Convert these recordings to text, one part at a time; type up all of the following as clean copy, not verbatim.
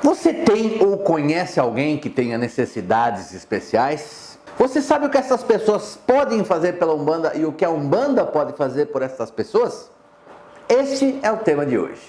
Você tem ou conhece alguém que tenha necessidades especiais? Você sabe o que essas pessoas podem fazer pela Umbanda e o que a Umbanda pode fazer por essas pessoas? Este é o tema de hoje.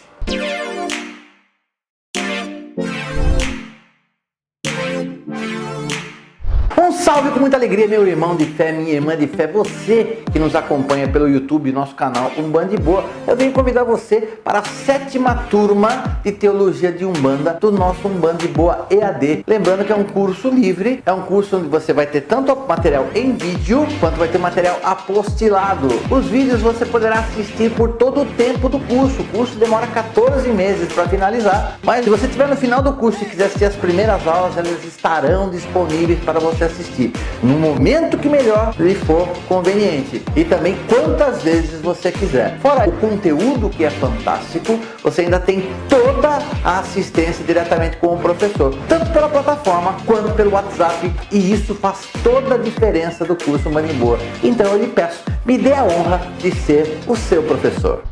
Um salve com muita alegria, meu irmão de fé, minha irmã de fé, você que nos acompanha pelo YouTube, nosso canal Umbanda de Boa. Eu venho convidar você para a 7ª turma de Teologia de Umbanda do nosso Umbanda de Boa EAD. Lembrando que é um curso livre, é um curso onde você vai ter tanto material em vídeo, quanto vai ter material apostilado. Os vídeos você poderá assistir por todo o tempo do curso. O curso demora 14 meses para finalizar, mas se você estiver no final do curso e quiser assistir as primeiras aulas, elas estarão disponíveis para você assistir no momento que melhor lhe for conveniente e também quantas vezes você quiser. Fora o conteúdo que é fantástico, você ainda tem toda a assistência diretamente com o professor, tanto pela plataforma quanto pelo WhatsApp, e isso faz toda a diferença do curso Umbanda de Boa. Então eu lhe peço, me dê a honra de ser o seu professor.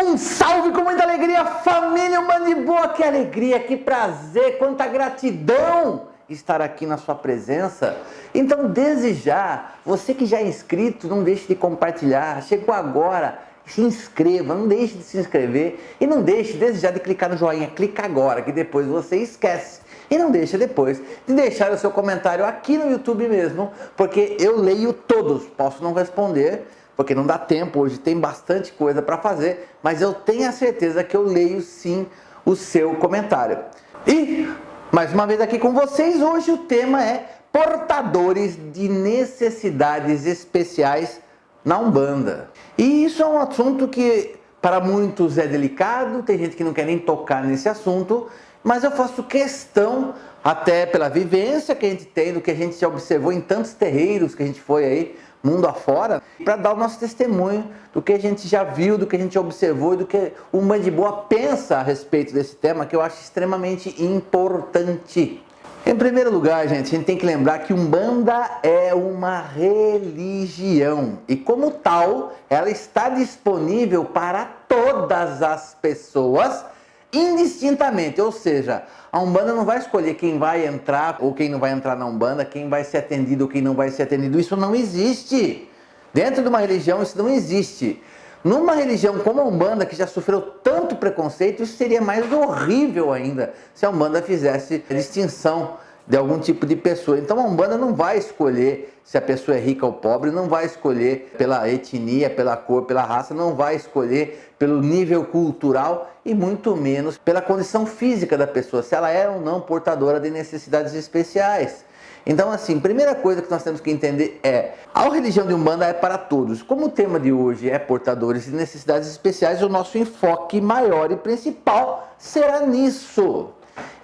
Um salve com muita alegria, família Umbanda de Boa, que alegria, que prazer, quanta gratidão estar aqui na sua presença. Então, desde já, você que já é inscrito, não deixe de compartilhar, chegou agora, se inscreva, não deixe de se inscrever e não deixe desde já de clicar no joinha, clica agora que depois você esquece. E não deixa depois de deixar o seu comentário aqui no YouTube mesmo, porque eu leio todos, posso não responder, porque não dá tempo, hoje tem bastante coisa para fazer, mas eu tenho a certeza que eu leio sim o seu comentário. E, mais uma vez aqui com vocês, hoje o tema é portadores de necessidades especiais na Umbanda. E isso é um assunto que para muitos é delicado, tem gente que não quer nem tocar nesse assunto, mas eu faço questão, até pela vivência que a gente tem, do que a gente já observou em tantos terreiros que a gente foi aí, mundo afora, para dar o nosso testemunho do que a gente já viu, do que a gente observou e do que o Umbanda de Boa pensa a respeito desse tema, que eu acho extremamente importante. Em primeiro lugar, gente, a gente tem que lembrar que Umbanda é uma religião e, como tal, ela está disponível para todas as pessoas indistintamente, ou seja, a Umbanda não vai escolher quem vai entrar ou quem não vai entrar na Umbanda, quem vai ser atendido ou quem não vai ser atendido. Isso não existe. Dentro de uma religião isso não existe. Numa religião como a Umbanda, que já sofreu tanto preconceito, isso seria mais horrível ainda se a Umbanda fizesse distinção de algum tipo de pessoa. Então a Umbanda não vai escolher se a pessoa é rica ou pobre, não vai escolher pela etnia, pela cor, pela raça, não vai escolher pelo nível cultural e muito menos pela condição física da pessoa, se ela é ou não portadora de necessidades especiais. Então, assim, primeira coisa que nós temos que entender é, a religião de Umbanda é para todos. Como o tema de hoje é portadores de necessidades especiais, o nosso enfoque maior e principal será nisso.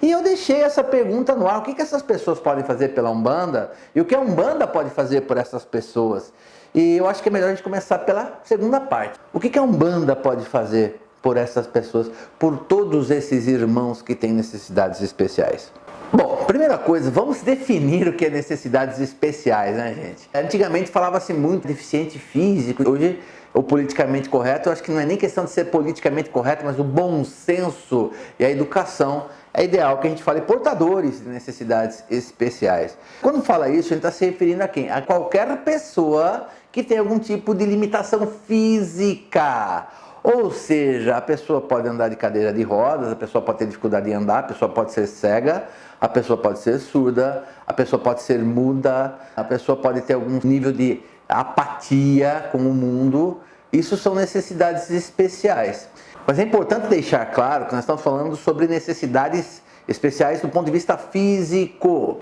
E eu deixei essa pergunta no ar, o que essas pessoas podem fazer pela Umbanda e o que a Umbanda pode fazer por essas pessoas. E eu acho que é melhor a gente começar pela segunda parte. O que a Umbanda pode fazer por essas pessoas, por todos esses irmãos que têm necessidades especiais? Bom, primeira coisa, vamos definir o que é necessidades especiais, né, gente? Antigamente falava-se muito de deficiente físico, hoje o politicamente correto, eu acho que não é nem questão de ser politicamente correto, mas o bom senso e a educação é ideal que a gente fale portadores de necessidades especiais. Quando fala isso, a gente está se referindo a quem? A qualquer pessoa que tem algum tipo de limitação física. Ou seja, a pessoa pode andar de cadeira de rodas, a pessoa pode ter dificuldade de andar, a pessoa pode ser cega, a pessoa pode ser surda, a pessoa pode ser muda, a pessoa pode ter algum nível de apatia com o mundo. Isso são necessidades especiais. Mas é importante deixar claro que nós estamos falando sobre necessidades especiais do ponto de vista físico.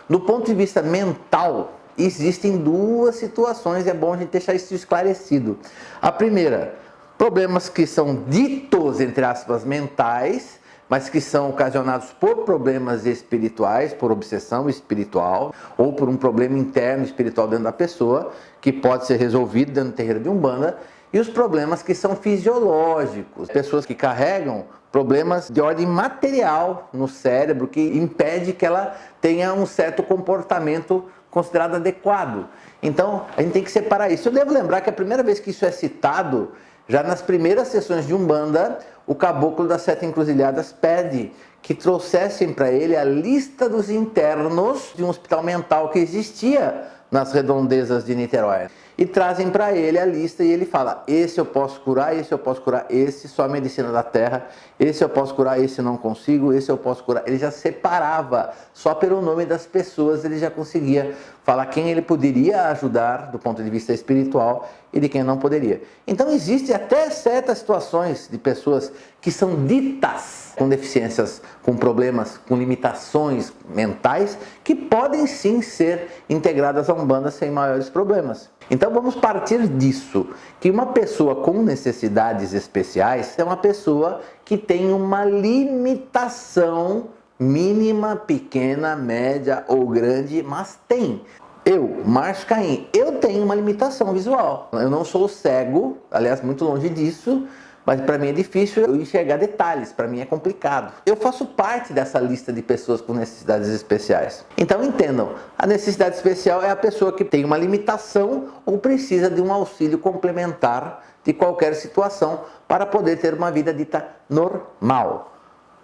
Do ponto de vista mental, existem duas situações e é bom a gente deixar isso esclarecido. A primeira, problemas que são ditos, entre aspas, mentais, mas que são ocasionados por problemas espirituais, por obsessão espiritual, ou por um problema interno espiritual dentro da pessoa, que pode ser resolvido dentro do terreiro de Umbanda, e os problemas que são fisiológicos, pessoas que carregam problemas de ordem material no cérebro, que impede que ela tenha um certo comportamento considerado adequado. Então, a gente tem que separar isso. Eu devo lembrar que a primeira vez que isso é citado, já nas primeiras sessões de Umbanda, o caboclo das Sete Encruzilhadas pede que trouxessem para ele a lista dos internos de um hospital mental que existia nas redondezas de Niterói. E trazem para ele a lista e ele fala, esse eu posso curar, esse eu posso curar, esse só a medicina da terra, esse eu posso curar, esse não consigo, esse eu posso curar. Ele já separava, só pelo nome das pessoas ele já conseguia falar quem ele poderia ajudar do ponto de vista espiritual e de quem não poderia. Então existe até certas situações de pessoas que são ditas com deficiências, com problemas, com limitações mentais, que podem sim ser integradas à Umbanda sem maiores problemas. Então vamos partir disso, que uma pessoa com necessidades especiais é uma pessoa que tem uma limitação mínima, pequena, média ou grande, mas tem. Eu, Márcio Caim, eu tenho uma limitação visual. Eu não sou cego, aliás, muito longe disso, mas para mim é difícil eu enxergar detalhes, para mim é complicado. Eu faço parte dessa lista de pessoas com necessidades especiais. Então entendam, a necessidade especial é a pessoa que tem uma limitação ou precisa de um auxílio complementar de qualquer situação para poder ter uma vida dita normal.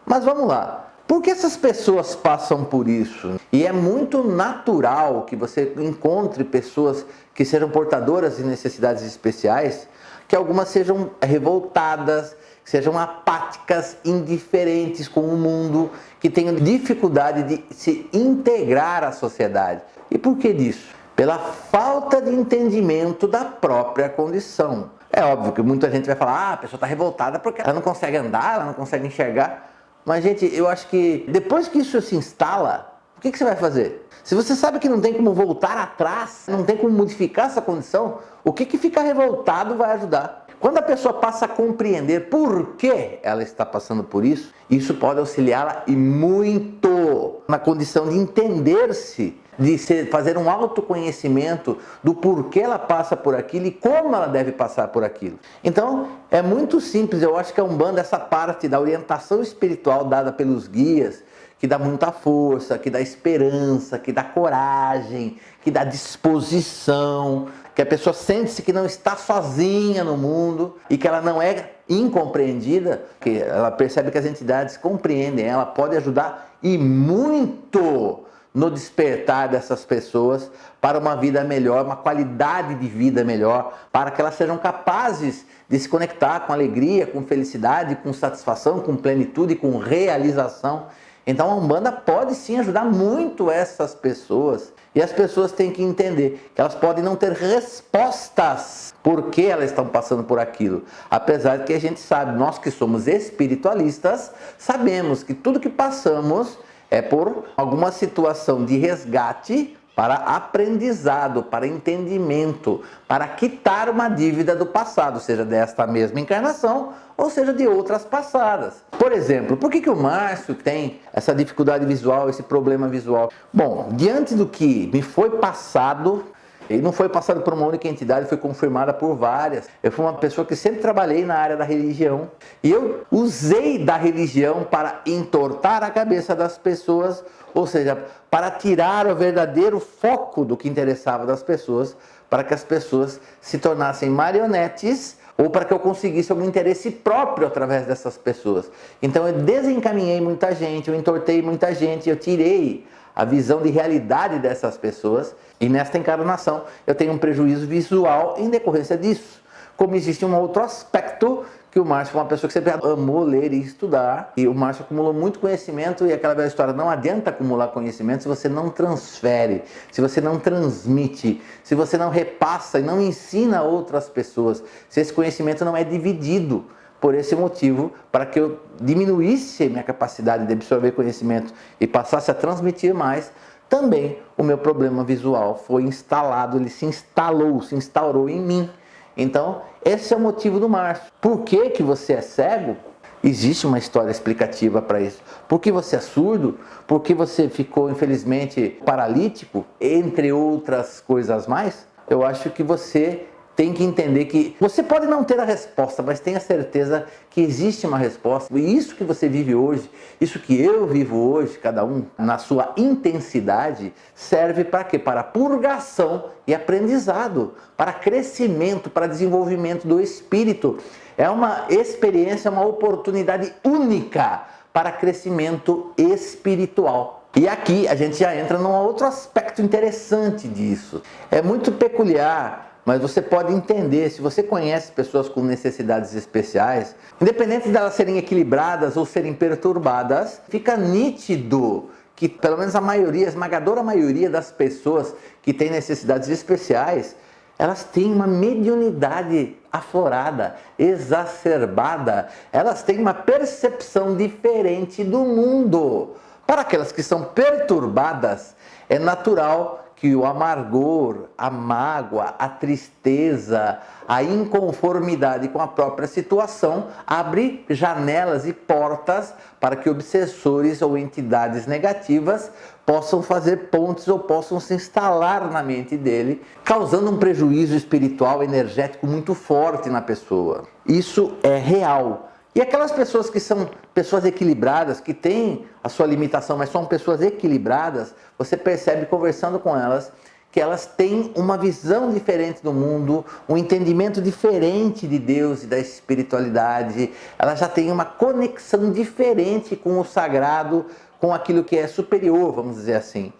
Mas vamos lá. Por que essas pessoas passam por isso? E é muito natural que você encontre pessoas que sejam portadoras de necessidades especiais, que algumas sejam revoltadas, sejam apáticas, indiferentes com o mundo, que tenham dificuldade de se integrar à sociedade. E por que disso? Pela falta de entendimento da própria condição. É óbvio que muita gente vai falar, a pessoa está revoltada porque ela não consegue andar, ela não consegue enxergar. Mas, gente, eu acho que depois que isso se instala, o que você vai fazer? Se você sabe que não tem como voltar atrás, não tem como modificar essa condição, o que ficar revoltado vai ajudar? Quando a pessoa passa a compreender por que ela está passando por isso pode auxiliá-la e muito na condição de entender-se, de fazer um autoconhecimento do porquê ela passa por aquilo e como ela deve passar por aquilo. Então, é muito simples, eu acho que a Umbanda, essa parte da orientação espiritual dada pelos guias, que dá muita força, que dá esperança, que dá coragem, que dá disposição, que a pessoa sente-se que não está sozinha no mundo e que ela não é incompreendida, que ela percebe que as entidades compreendem, ela pode ajudar e muito no despertar dessas pessoas para uma vida melhor, uma qualidade de vida melhor, para que elas sejam capazes de se conectar com alegria, com felicidade, com satisfação, com plenitude, com realização. Então a Umbanda pode sim ajudar muito essas pessoas e as pessoas têm que entender que elas podem não ter respostas por que elas estão passando por aquilo. Apesar de que a gente sabe, nós que somos espiritualistas, sabemos que tudo que passamos é por alguma situação de resgate para aprendizado, para entendimento, para quitar uma dívida do passado, seja desta mesma encarnação ou seja de outras passadas. Por exemplo, por que o Márcio tem essa dificuldade visual, esse problema visual? Bom, diante do que me foi passado, ele não foi passado por uma única entidade, foi confirmada por várias. Eu fui uma pessoa que sempre trabalhei na área da religião e eu usei da religião para entortar a cabeça das pessoas, ou seja, para tirar o verdadeiro foco do que interessava das pessoas, para que as pessoas se tornassem marionetes ou para que eu conseguisse algum interesse próprio através dessas pessoas. Então eu desencaminhei muita gente, eu entortei muita gente, eu tirei a visão de realidade dessas pessoas e nesta encarnação eu tenho um prejuízo visual em decorrência disso. Como existe um outro aspecto, que o Márcio foi uma pessoa que sempre amou ler e estudar, e o Márcio acumulou muito conhecimento, e aquela velha história, não adianta acumular conhecimento se você não transfere, se você não transmite, se você não repassa e não ensina a outras pessoas, se esse conhecimento não é dividido. Por esse motivo, para que eu diminuísse a minha capacidade de absorver conhecimento e passasse a transmitir mais, também o meu problema visual foi instalado, ele se instalou, se instaurou em mim. Então, esse é o motivo do Márcio. Por que você é cego? Existe uma história explicativa para isso. Por que você é surdo? Por que você ficou, infelizmente, paralítico? Entre outras coisas mais, eu acho que você tem que entender que você pode não ter a resposta, mas tenha certeza que existe uma resposta. E isso que você vive hoje, isso que eu vivo hoje, cada um na sua intensidade, serve para quê? Para purgação e aprendizado, para crescimento, para desenvolvimento do espírito. É uma experiência, uma oportunidade única para crescimento espiritual. E aqui a gente já entra num outro aspecto interessante disso. É muito peculiar, mas você pode entender, se você conhece pessoas com necessidades especiais, independente de elas serem equilibradas ou serem perturbadas, fica nítido que pelo menos a maioria, a esmagadora maioria das pessoas que têm necessidades especiais, elas têm uma mediunidade aflorada, exacerbada, elas têm uma percepção diferente do mundo. Para aquelas que são perturbadas, é natural que o amargor, a mágoa, a tristeza, a inconformidade com a própria situação abre janelas e portas para que obsessores ou entidades negativas possam fazer pontes ou possam se instalar na mente dele, causando um prejuízo espiritual, energético muito forte na pessoa. Isso é real. E aquelas pessoas que são pessoas equilibradas, que têm a sua limitação, mas são pessoas equilibradas, você percebe conversando com elas que elas têm uma visão diferente do mundo, um entendimento diferente de Deus e da espiritualidade, elas já têm uma conexão diferente com o sagrado, com aquilo que é superior, vamos dizer assim.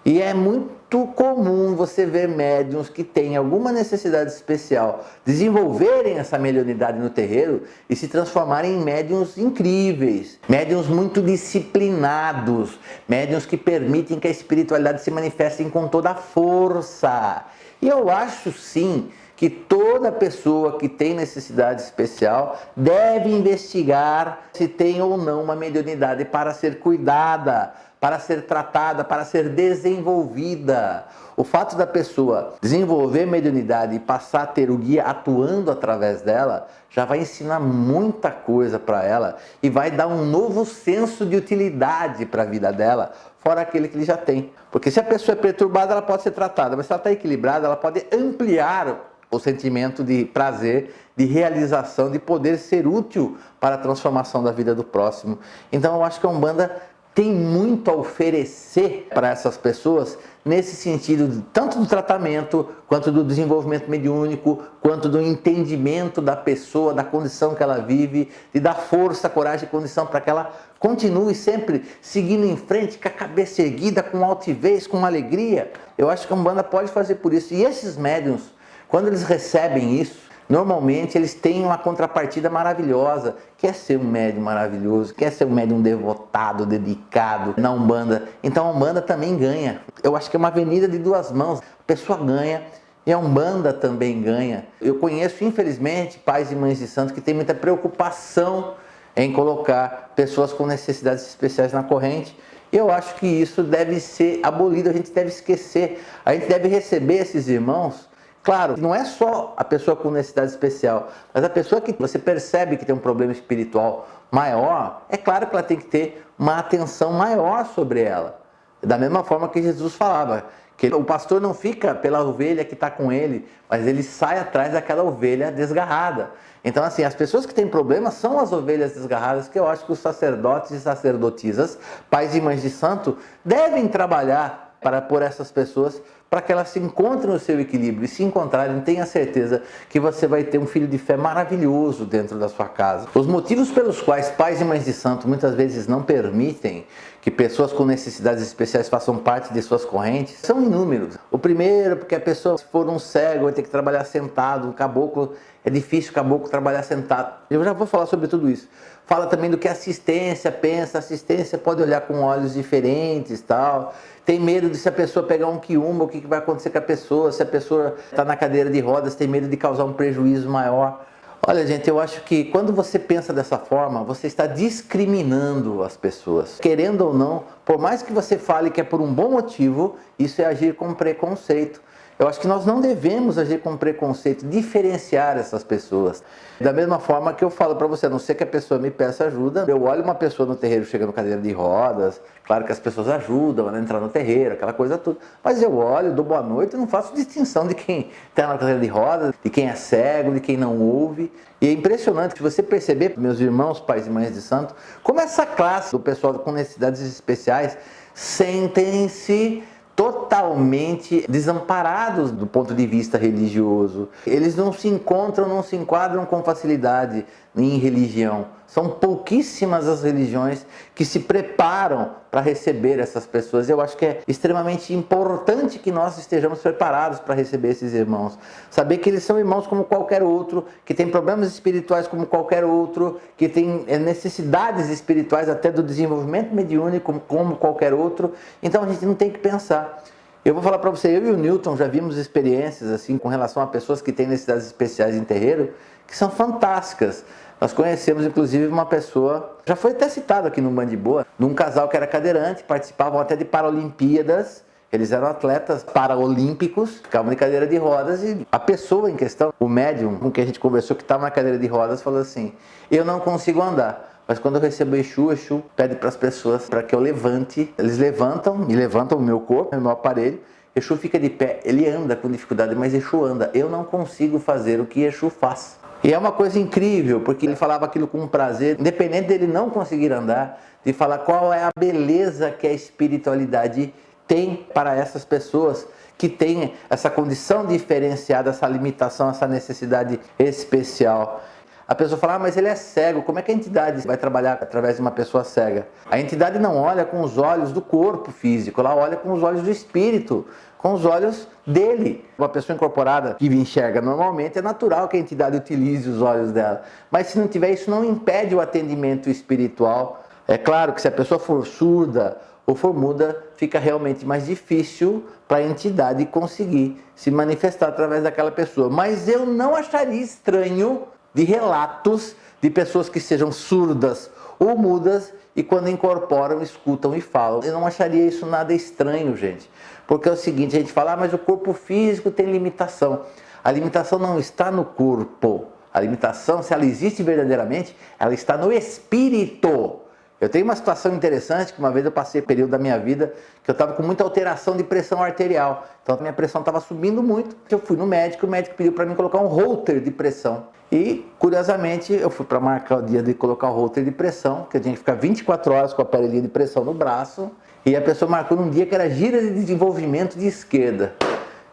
E é muito comum você ver médiuns que têm alguma necessidade especial desenvolverem essa mediunidade no terreiro e se transformarem em médiuns incríveis, médiuns muito disciplinados, médiuns que permitem que a espiritualidade se manifeste com toda a força. E eu acho sim que toda pessoa que tem necessidade especial deve investigar se tem ou não uma mediunidade para ser cuidada, para ser tratada, para ser desenvolvida. O fato da pessoa desenvolver mediunidade e passar a ter o guia atuando através dela, já vai ensinar muita coisa para ela e vai dar um novo senso de utilidade para a vida dela, fora aquele que ele já tem. Porque se a pessoa é perturbada, ela pode ser tratada, mas se ela está equilibrada, ela pode ampliar o sentimento de prazer, de realização, de poder ser útil para a transformação da vida do próximo. Então eu acho que a Umbanda tem muito a oferecer para essas pessoas nesse sentido, tanto do tratamento, quanto do desenvolvimento mediúnico, quanto do entendimento da pessoa, da condição que ela vive, de dar força, coragem e condição para que ela continue sempre seguindo em frente, com a cabeça erguida, com altivez, com alegria. Eu acho que a Umbanda pode fazer por isso. E esses médiuns, quando eles recebem isso, normalmente eles têm uma contrapartida maravilhosa, que é ser um médium maravilhoso, que é ser um médium devotado, dedicado na Umbanda. Então a Umbanda também ganha. Eu acho que é uma avenida de duas mãos. A pessoa ganha e a Umbanda também ganha. Eu conheço, infelizmente, pais e mães de santo que têm muita preocupação em colocar pessoas com necessidades especiais na corrente. Eu acho que isso deve ser abolido, a gente deve esquecer. A gente deve receber esses irmãos. Claro, não é só a pessoa com necessidade especial, mas a pessoa que você percebe que tem um problema espiritual maior, é claro que ela tem que ter uma atenção maior sobre ela. Da mesma forma que Jesus falava, que o pastor não fica pela ovelha que está com ele, mas ele sai atrás daquela ovelha desgarrada. Então assim, as pessoas que têm problemas são as ovelhas desgarradas, que eu acho que os sacerdotes e sacerdotisas, pais e mães de santo, devem trabalhar para pôr essas pessoas para que elas se encontrem no seu equilíbrio. E se encontrarem, tenha certeza que você vai ter um filho de fé maravilhoso dentro da sua casa. Os motivos pelos quais pais e mães de santo muitas vezes não permitem que pessoas com necessidades especiais façam parte de suas correntes são inúmeros. O primeiro, porque a pessoa, se for um cego, vai ter que trabalhar sentado. Um caboclo, é difícil o caboclo trabalhar sentado. Eu já vou falar sobre tudo isso. Fala também do que a assistência pensa. A assistência pode olhar com olhos diferentes, tal. Tem medo de, se a pessoa pegar um quiumba, o que vai acontecer com a pessoa. Se a pessoa está na cadeira de rodas, tem medo de causar um prejuízo maior. Olha, gente, eu acho que quando você pensa dessa forma, você está discriminando as pessoas. Querendo ou não, por mais que você fale que é por um bom motivo, isso é agir com preconceito. Eu acho que nós não devemos agir com preconceito, diferenciar essas pessoas. Da mesma forma que eu falo para você, a não ser que a pessoa me peça ajuda, eu olho uma pessoa no terreiro chegando cadeira de rodas, claro que as pessoas ajudam a entrar no terreiro, aquela coisa toda, mas eu olho, dou boa noite e não faço distinção de quem está na cadeira de rodas, de quem é cego, de quem não ouve. E é impressionante que você perceber, meus irmãos, pais e mães de santo, como essa classe do pessoal com necessidades especiais sentem-se totalmente desamparados do ponto de vista religioso. Eles não se encontram, não se enquadram com facilidade em religião. São pouquíssimas as religiões que se preparam para receber essas pessoas. Eu acho que é extremamente importante que nós estejamos preparados para receber esses irmãos. Saber que eles são irmãos como qualquer outro, que tem problemas espirituais como qualquer outro, que tem necessidades espirituais até do desenvolvimento mediúnico como qualquer outro. Então a gente não tem que pensar. Eu vou falar para você, eu e o Newton já vimos experiências assim com relação a pessoas que têm necessidades especiais em terreiro, que são fantásticas. Nós conhecemos inclusive uma pessoa, já foi até citado aqui no Band de Boa, de um casal que era cadeirante, participavam até de Paralimpíadas, eles eram atletas paraolímpicos, ficavam de cadeira de rodas e a pessoa em questão, o médium com quem a gente conversou que estava na cadeira de rodas, falou assim, eu não consigo andar, mas quando eu recebo Exu, Exu pede para as pessoas para que eu levante, eles levantam o meu corpo, o meu aparelho, Exu fica de pé, ele anda com dificuldade, mas Exu anda, eu não consigo fazer o que Exu faz. E é uma coisa incrível, porque ele falava aquilo com prazer, independente dele não conseguir andar, de falar qual é a beleza que a espiritualidade tem para essas pessoas que têm essa condição diferenciada, essa limitação, essa necessidade especial. A pessoa fala, mas ele é cego, como é que a entidade vai trabalhar através de uma pessoa cega? A entidade não olha com os olhos do corpo físico, ela olha com os olhos do espírito, com os olhos dele. Uma pessoa incorporada que enxerga normalmente, é natural que a entidade utilize os olhos dela. Mas se não tiver, isso não impede o atendimento espiritual. É claro que se a pessoa for surda ou for muda, fica realmente mais difícil para a entidade conseguir se manifestar através daquela pessoa. Mas eu não acharia estranho de relatos de pessoas que sejam surdas ou mudas e quando incorporam, escutam e falam. Eu não acharia isso nada estranho, gente. Porque é o seguinte, a gente fala, mas o corpo físico tem limitação. A limitação não está no corpo. A limitação, se ela existe verdadeiramente, ela está no espírito. Eu tenho uma situação interessante, que uma vez eu passei um período da minha vida que eu estava com muita alteração de pressão arterial. Então a minha pressão estava subindo muito. Eu fui no médico, o médico pediu para mim colocar um holter de pressão. E, curiosamente, eu fui para marcar o dia de colocar o holter de pressão, que eu tinha que ficar 24 horas com a aparelhinho de pressão no braço. E a pessoa marcou num dia que era gira de desenvolvimento de esquerda.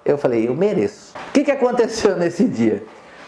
Eu falei, eu mereço. O que aconteceu nesse dia?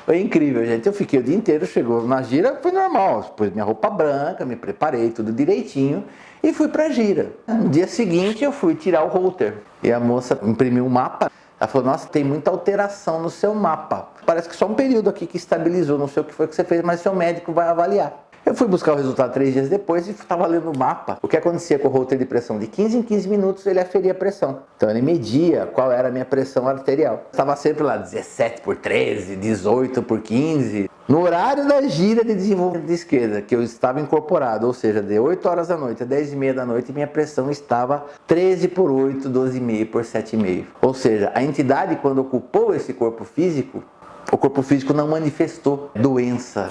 Foi incrível, gente. Eu fiquei o dia inteiro, chegou na gira, foi normal. Pus minha roupa branca, me preparei tudo direitinho e fui pra gira. No dia seguinte eu fui tirar o holter. E a moça imprimiu um mapa. Ela falou, nossa, tem muita alteração no seu mapa. Parece que só um período aqui que estabilizou, não sei o que foi que você fez, mas seu médico vai avaliar. Eu fui buscar o resultado 3 dias depois e estava lendo o mapa. O que acontecia com o holter de pressão? De 15 em 15 minutos ele aferia a pressão. Então ele media qual era a minha pressão arterial. Estava sempre lá 17 por 13, 18 por 15. No horário da gira de desenvolvimento de esquerda, que eu estava incorporado, ou seja, de 8 horas da noite a 10 e meia da noite, minha pressão estava 13 por 8, 12,5 por 7,5. Ou seja, a entidade, quando ocupou esse corpo físico, o corpo físico não manifestou doença.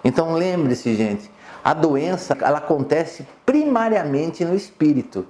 Então lembre-se, gente, a doença ela acontece primariamente no espírito.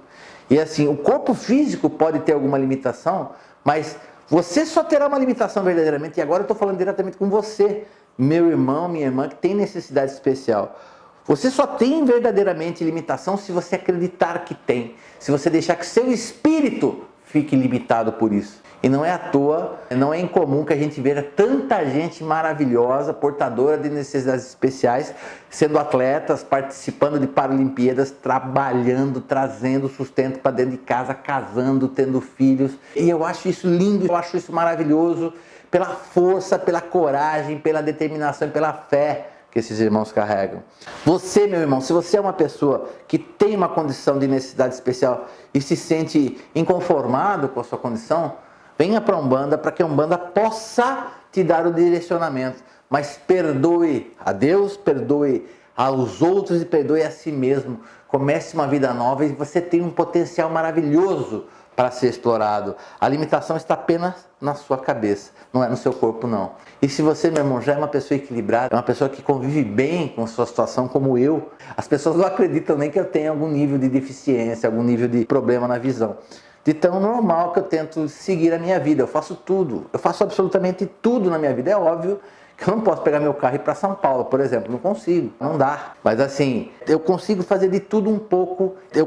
E assim, o corpo físico pode ter alguma limitação, mas você só terá uma limitação verdadeiramente, e agora eu estou falando diretamente com você, meu irmão, minha irmã, que tem necessidade especial. Você só tem verdadeiramente limitação se você acreditar que tem, se você deixar que seu espírito fique limitado por isso. E não é à toa, não é incomum que a gente veja tanta gente maravilhosa, portadora de necessidades especiais, sendo atletas, participando de Paralimpíadas, trabalhando, trazendo sustento para dentro de casa, casando, tendo filhos. E eu acho isso lindo, eu acho isso maravilhoso, pela força, pela coragem, pela determinação e pela fé que esses irmãos carregam. Você, meu irmão, se você é uma pessoa que tem uma condição de necessidade especial e se sente inconformado com a sua condição, venha para a Umbanda para que a Umbanda possa te dar o direcionamento. Mas perdoe a Deus, perdoe aos outros e perdoe a si mesmo. Comece uma vida nova e você tem um potencial maravilhoso para ser explorado. A limitação está apenas na sua cabeça, não é no seu corpo não. E se você, meu irmão, já é uma pessoa equilibrada, é uma pessoa que convive bem com a sua situação como eu, as pessoas não acreditam nem que eu tenha algum nível de deficiência, algum nível de problema na visão. De tão normal que eu tento seguir a minha vida, eu faço tudo, eu faço absolutamente tudo na minha vida. É óbvio que eu não posso pegar meu carro e ir para São Paulo, por exemplo, não consigo, não dá. Mas assim, eu consigo fazer de tudo um pouco, e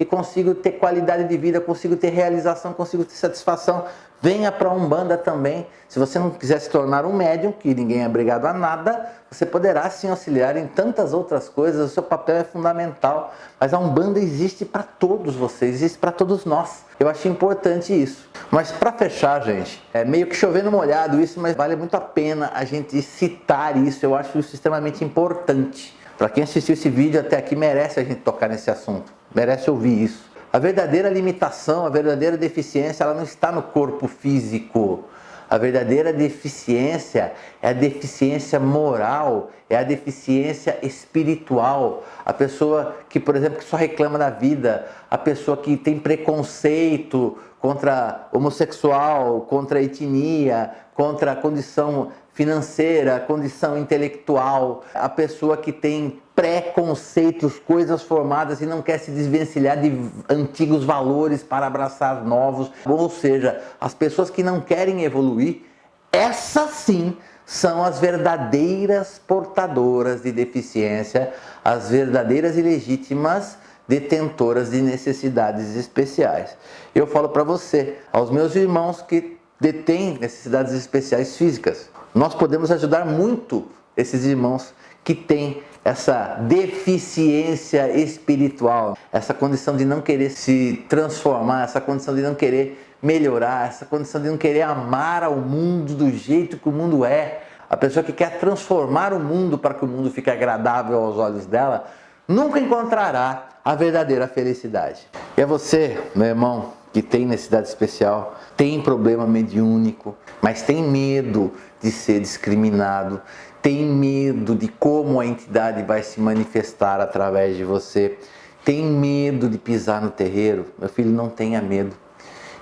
consigo ter qualidade de vida, consigo ter realização, consigo ter satisfação. Venha para a Umbanda também. Se você não quiser se tornar um médium, que ninguém é obrigado a nada, você poderá sim auxiliar em tantas outras coisas, o seu papel é fundamental. Mas a Umbanda existe para todos vocês, existe para todos nós. Eu achei importante isso. Mas para fechar, gente, é meio que chovendo molhado isso, mas vale muito a pena a gente citar isso. Eu acho isso extremamente importante. Para quem assistiu esse vídeo até aqui, merece a gente tocar nesse assunto, merece ouvir isso. A verdadeira limitação, a verdadeira deficiência, ela não está no corpo físico. A verdadeira deficiência é a deficiência moral, é a deficiência espiritual. A pessoa que, por exemplo, que só reclama da vida, a pessoa que tem preconceito contra homossexual, contra a etnia, contra a condição financeira, condição intelectual, a pessoa que tem preconceitos, coisas formadas e não quer se desvencilhar de antigos valores para abraçar novos. Ou seja, as pessoas que não querem evoluir, essas sim são as verdadeiras portadoras de deficiência, as verdadeiras e legítimas detentoras de necessidades especiais. Eu falo para você, aos meus irmãos que detêm necessidades especiais físicas, nós podemos ajudar muito esses irmãos que têm essa deficiência espiritual, essa condição de não querer se transformar, essa condição de não querer melhorar, essa condição de não querer amar ao mundo do jeito que o mundo é. A pessoa que quer transformar o mundo para que o mundo fique agradável aos olhos dela, nunca encontrará a verdadeira felicidade. E é você, meu irmão, que tem necessidade especial, tem problema mediúnico, mas tem medo de ser discriminado, tem medo de como a entidade vai se manifestar através de você, tem medo de pisar no terreiro, meu filho, não tenha medo.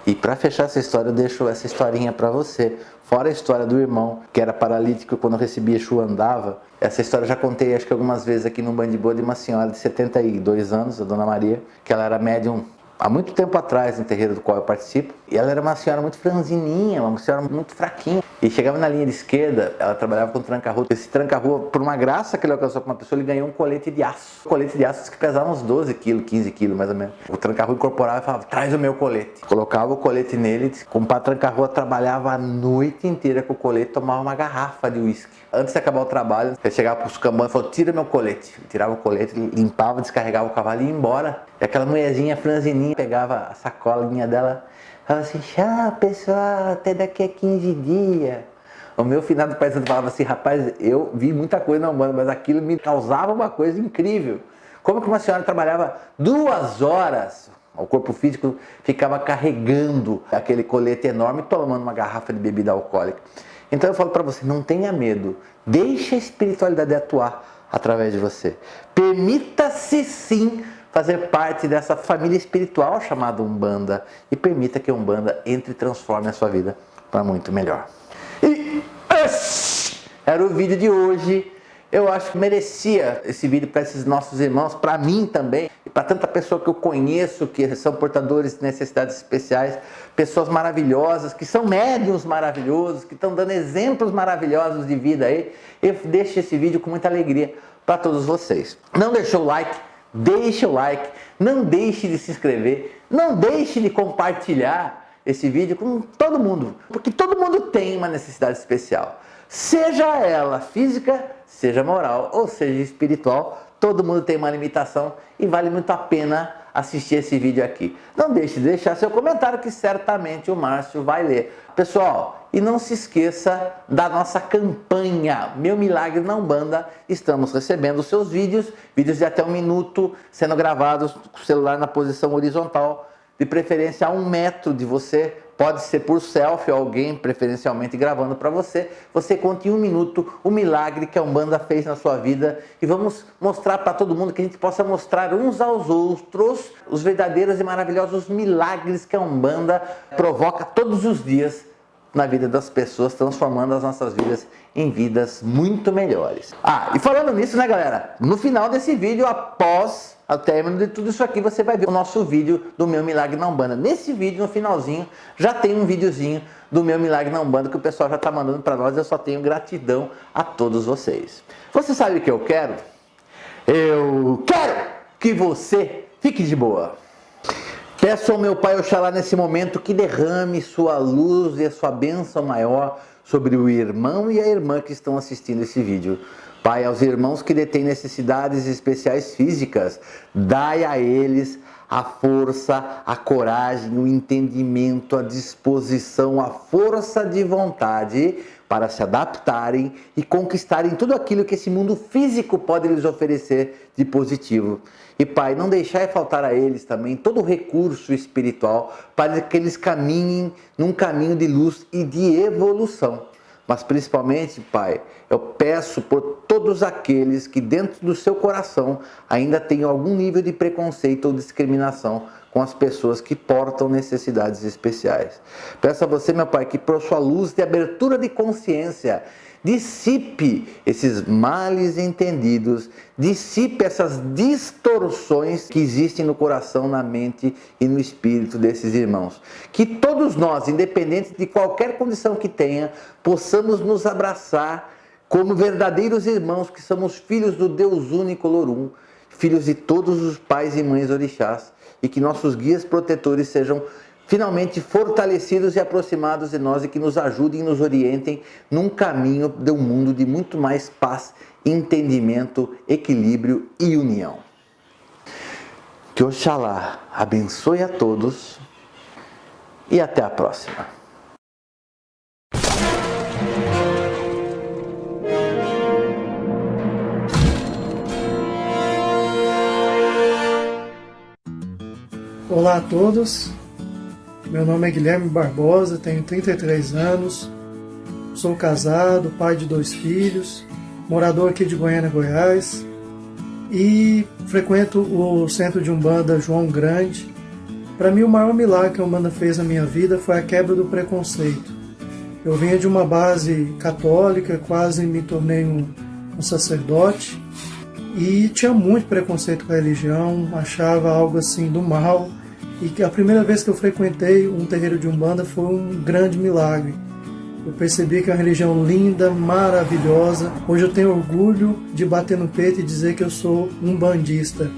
E para fechar essa história, eu deixo essa historinha para você. Fora a história do irmão, que era paralítico quando recebia Exu andava. Essa história eu já contei acho que algumas vezes aqui no Band de Boa, de uma senhora de 72 anos, a Dona Maria, que ela era médium há muito tempo atrás no terreiro do qual eu participo. E ela era uma senhora muito franzininha, uma senhora muito fraquinha. E chegava na linha de esquerda, ela trabalhava com tranca-rua. Esse tranca-rua, por uma graça que ele alcançou com uma pessoa, ele ganhou um colete de aço. Um colete de aço que pesava uns 12 quilos, 15 quilos mais ou menos. O tranca-rua incorporava e falava, traz o meu colete. Colocava o colete nele, o compadre tranca-rua trabalhava a noite inteira com o colete, tomava uma garrafa de uísque. Antes de acabar o trabalho, ele chegava para os cambões e falou, tira meu colete. Eu tirava o colete, limpava, descarregava o cavalo e ia embora. E aquela mulherzinha franzininha pegava a sacolinha dela, falava assim, tchau pessoal, até daqui a 15 dias. O meu finado paisano falava assim, rapaz, eu vi muita coisa na Umbanda, mas aquilo me causava uma coisa incrível. Como que uma senhora trabalhava 2 horas, o corpo físico ficava carregando aquele colete enorme, tomando uma garrafa de bebida alcoólica. Então eu falo para você, não tenha medo, deixe a espiritualidade atuar através de você. Permita-se sim fazer parte dessa família espiritual chamada Umbanda e permita que a Umbanda entre e transforme a sua vida para muito melhor. E esse era o vídeo de hoje. Eu acho que merecia esse vídeo para esses nossos irmãos, para mim também, e para tanta pessoa que eu conheço, que são portadores de necessidades especiais, pessoas maravilhosas, que são médiuns maravilhosos, que estão dando exemplos maravilhosos de vida aí. Eu deixo esse vídeo com muita alegria para todos vocês. Não deixou o like? Deixe o like, não deixe de se inscrever, não deixe de compartilhar esse vídeo com todo mundo, porque todo mundo tem uma necessidade especial. Seja ela física, seja moral ou seja espiritual, todo mundo tem uma limitação e vale muito a pena assistir esse vídeo aqui. Não deixe de deixar seu comentário que certamente o Márcio vai ler. Pessoal, e não se esqueça da nossa campanha Meu Milagre na Umbanda. Estamos recebendo os seus vídeos de até 1 minuto, sendo gravados com o celular na posição horizontal, de preferência a 1 metro de você, pode ser por selfie, alguém preferencialmente gravando para você. Você conta em 1 minuto o milagre que a Umbanda fez na sua vida e vamos mostrar para todo mundo, que a gente possa mostrar uns aos outros os verdadeiros e maravilhosos milagres que a Umbanda provoca todos os dias na vida das pessoas, transformando as nossas vidas em vidas muito melhores. E falando nisso, né, galera? No final desse vídeo, após o término de tudo isso aqui, você vai ver o nosso vídeo do Meu Milagre na Umbanda. Nesse vídeo, no finalzinho, já tem um videozinho do Meu Milagre na Umbanda que o pessoal já está mandando para nós. Eu só tenho gratidão a todos vocês. Você sabe o que eu quero? Eu quero que você fique de boa. Peço ao meu Pai Oxalá nesse momento que derrame sua luz e a sua bênção maior sobre o irmão e a irmã que estão assistindo esse vídeo. Pai, aos irmãos que detêm necessidades especiais físicas, dai a eles a força, a coragem, o entendimento, a disposição, a força de vontade para se adaptarem e conquistarem tudo aquilo que esse mundo físico pode lhes oferecer de positivo. E Pai, não deixai faltar a eles também todo o recurso espiritual para que eles caminhem num caminho de luz e de evolução. Mas principalmente, Pai, eu peço por todos aqueles que dentro do seu coração ainda tenham algum nível de preconceito ou discriminação com as pessoas que portam necessidades especiais. Peço a você, meu Pai, que por sua luz de abertura de consciência, dissipe esses males entendidos, dissipe essas distorções que existem no coração, na mente e no espírito desses irmãos. Que todos nós, independente de qualquer condição que tenha, possamos nos abraçar como verdadeiros irmãos, que somos filhos do Deus único Lorum, filhos de todos os pais e mães orixás, e que nossos guias protetores sejam finalmente fortalecidos e aproximados de nós e que nos ajudem e nos orientem num caminho de um mundo de muito mais paz, entendimento, equilíbrio e união. Que Oxalá abençoe a todos e até a próxima. Olá a todos, meu nome é Guilherme Barbosa, tenho 33 anos, sou casado, pai de 2 filhos, morador aqui de Goiânia, Goiás, e frequento o centro de Umbanda João Grande. Para mim, o maior milagre que a Umbanda fez na minha vida foi a quebra do preconceito. Eu vinha de uma base católica, quase me tornei um sacerdote, e tinha muito preconceito com a religião, achava algo assim do mal. E a primeira vez que eu frequentei um terreiro de Umbanda foi um grande milagre. Eu percebi que é uma religião linda, maravilhosa. Hoje eu tenho orgulho de bater no peito e dizer que eu sou umbandista.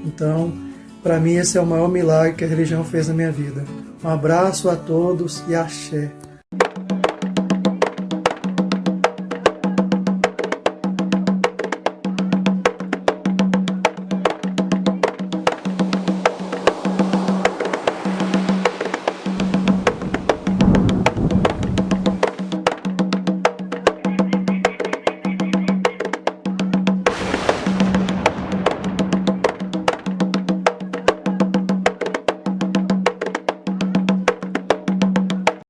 Então, para mim esse é o maior milagre que a religião fez na minha vida. Um abraço a todos e axé.